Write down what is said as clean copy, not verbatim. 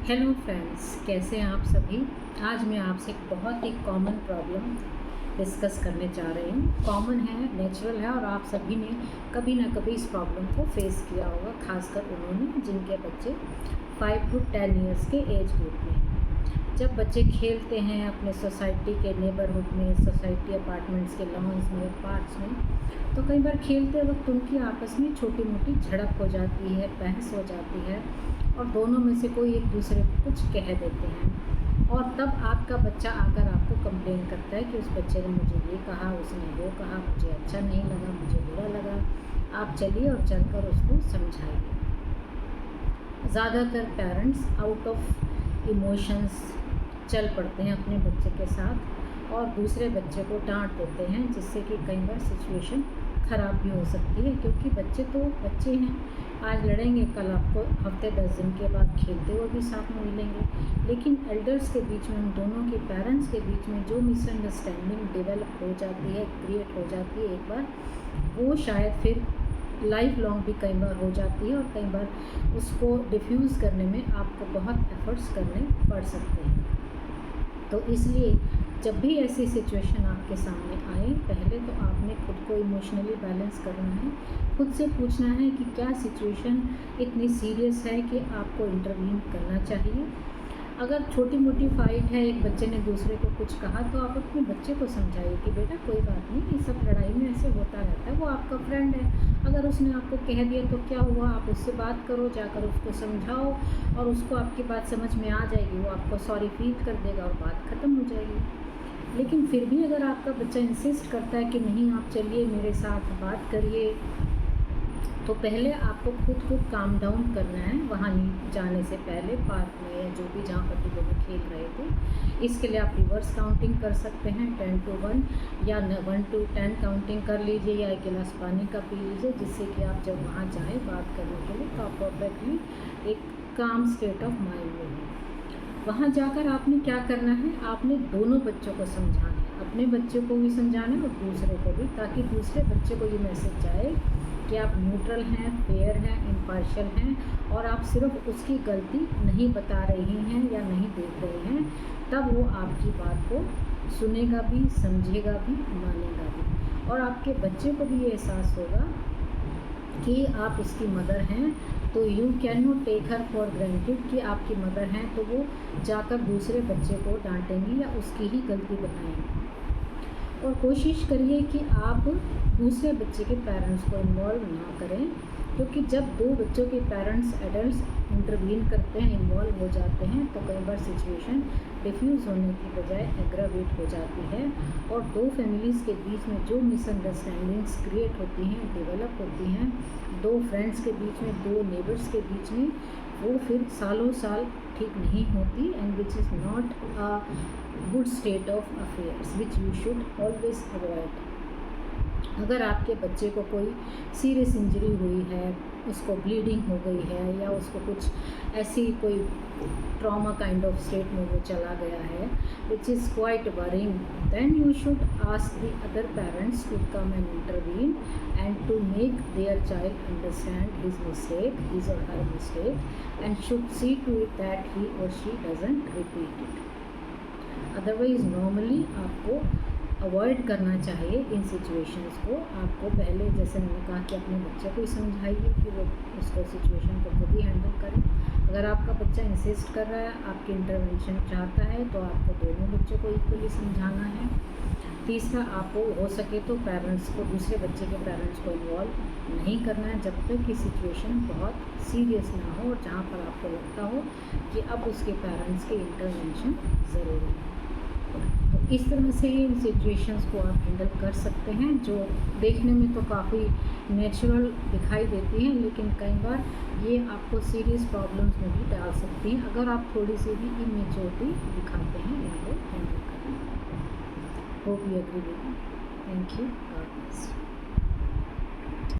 Hello friends, कैसे हैं आप सभी। आज मैं आपसे एक बहुत ही कॉमन प्रॉब्लम डिस्कस करने जा रही हूँ। कॉमन है, नेचुरल है और आप सभी ने कभी ना कभी इस प्रॉब्लम को फेस किया होगा, खासकर उन्होंने जिनके बच्चे 5 to 10 ईयर्स के एज ग्रुप में हैं। जब बच्चे खेलते हैं अपने सोसाइटी के नेबरहुड में, सोसाइटी अपार्टमेंट्स के लॉन्स में, पार्क्स में, तो कई बार खेलते वक्त उनकी आपस में छोटी मोटी झड़प हो जाती है, बहस हो जाती है और दोनों में से कोई एक दूसरे को कुछ कह देते हैं। और तब आपका बच्चा आकर आपको कंप्लेन करता है कि उस बच्चे ने मुझे ये कहा, उसने वो कहा, मुझे अच्छा नहीं लगा, मुझे बुरा लगा। आप चलिए और चलकर उसको समझाइए। ज़्यादातर पेरेंट्स आउट ऑफ इमोशंस चल पड़ते हैं अपने बच्चे के साथ और दूसरे बच्चे को डांट देते हैं, जिससे कि कई बार सिचुएशन ख़राब भी हो सकती है, क्योंकि बच्चे तो बच्चे हैं। आज लड़ेंगे, कल आपको हफ्ते 10 दिन के बाद खेलते हुए भी साथ में मिलेंगे। लेकिन एल्डर्स के बीच में, उन दोनों के पेरेंट्स के बीच में जो मिसअंडरस्टैंडिंग डेवलप हो जाती है, क्रिएट हो जाती है एक बार, वो शायद फिर लाइफ लॉन्ग भी कई बार हो जाती है और कई बार उसको डिफ्यूज़ करने में आपको बहुत एफर्ट्स करने पड़ सकते हैं। तो इसलिए जब भी ऐसी सिचुएशन आपके सामने आए, पहले तो आपने खुद को इमोशनली बैलेंस करना है। खुद से पूछना है कि क्या सिचुएशन इतनी सीरियस है कि आपको इंटरवीन करना चाहिए। अगर छोटी मोटी फाइट है, एक बच्चे ने दूसरे को कुछ कहा, तो आप अपने बच्चे को समझाइए कि बेटा कोई बात नहीं, ये सब लड़ाई में ऐसे होता रहता है, वो आपका फ्रेंड है। अगर उसने आपको कह दिया तो क्या हुआ, आप उससे बात करो, जाकर उसको समझाओ और उसको आपकी बात समझ में आ जाएगी, वो आपको सॉरी फील कर देगा और बात ख़त्म हो जाएगी। लेकिन फिर भी अगर आपका बच्चा इंसिस्ट करता है कि नहीं आप चलिए मेरे साथ बात करिए, तो पहले आपको खुद को काम डाउन करना है। वहाँ जाने से पहले पार्क में या जो भी जहाँ पर भी लोग खेल रहे थे, इसके लिए आप रिवर्स काउंटिंग कर सकते हैं, 10 to 1 या 1 to 10 काउंटिंग कर लीजिए या एक गिलास पानी का पी लीजिए, जिससे कि आप जब वहाँ जाएँ बात करने के लिए तो आप परफेक्टली एक काम स्टेट ऑफ माइंड में हैं। वहाँ जाकर आपने क्या करना है, आपने दोनों बच्चों को समझाना है, अपने बच्चे को भी समझाना है और दूसरे को भी, ताकि दूसरे बच्चे को ये मैसेज जाए कि आप न्यूट्रल हैं, फेयर हैं, इम्पार्शियल हैं और आप सिर्फ उसकी गलती नहीं बता रही हैं या नहीं देख रहे हैं। तब वो आपकी बात को सुनेगा भी, समझेगा भी, मानेगा भी और आपके बच्चे को भी ये एहसास होगा कि आप उसकी मदर हैं। तो you can not take her for granted कि आपकी मदर हैं, तो वो जाकर दूसरे बच्चे को डांटेंगी या उसकी ही गलती बताएंगी। और कोशिश करिए कि आप दूसरे बच्चे के पेरेंट्स को इन्वॉल्व ना करें, क्योंकि जब दो बच्चों के पेरेंट्स एडल्ट्स इंटरवीन करते हैं, इन्वॉल्व हो जाते हैं, तो कई बार सिचुएशन डिफ्यूज़ होने की बजाय एग्रावेट हो जाती है और दो फैमिलीज़ के बीच में जो मिसअंडरस्टैंडिंग्स क्रिएट होती हैं, डेवलप होती हैं, दो फ्रेंड्स के बीच में, दो नेबर्स के बीच में, वो फिर सालों साल ठीक नहीं होती and which is not a good state of affairs which you should always avoid. अगर आपके बच्चे को कोई सीरियस इंजरी हुई है, उसको ब्लीडिंग हो गई है या उसको कुछ ऐसी कोई ट्रॉमा काइंड ऑफ स्टेट में वो चला गया है which is quite worrying, then you should ask the other parents to come and intervene and to make their child understand his mistake, his or her mistake, and should see to it that he or she doesn't repeat it. Otherwise normally आपको avoid करना चाहिए इन situations को। आपको पहले, जैसे मैंने कहा, कि अपने बच्चे को ही समझाइए कि वो उसको सिचुएशन को खुद ही हैंडल करें। अगर आपका बच्चा इंसिस्ट कर रहा है, आपकी इंटरवेंशन चाहता है, तो आपको दोनों बच्चों को इक्वली समझाना है। तीसरा, आपको हो सके तो पेरेंट्स को, दूसरे बच्चे के पेरेंट्स को इन्वॉल्व नहीं करना है जब तक कि सिचुएशन बहुत सीरियस ना हो और जहाँ पर आपको लगता हो कि अब उसके पेरेंट्स के इंटरवेंशन ज़रूरी है। तो इस तरह से इन सिचुएशंस को आप हैंडल कर सकते हैं, जो देखने में तो काफ़ी नेचुरल दिखाई देती हैं, लेकिन कई बार ये आपको सीरियस प्रॉब्लम्स में भी डाल सकती हैं अगर आप थोड़ी सी भी इमेच्योरिटी दिखाते हैं इनको हैंडल करने में। Hope you agree with me. Thank you. God bless.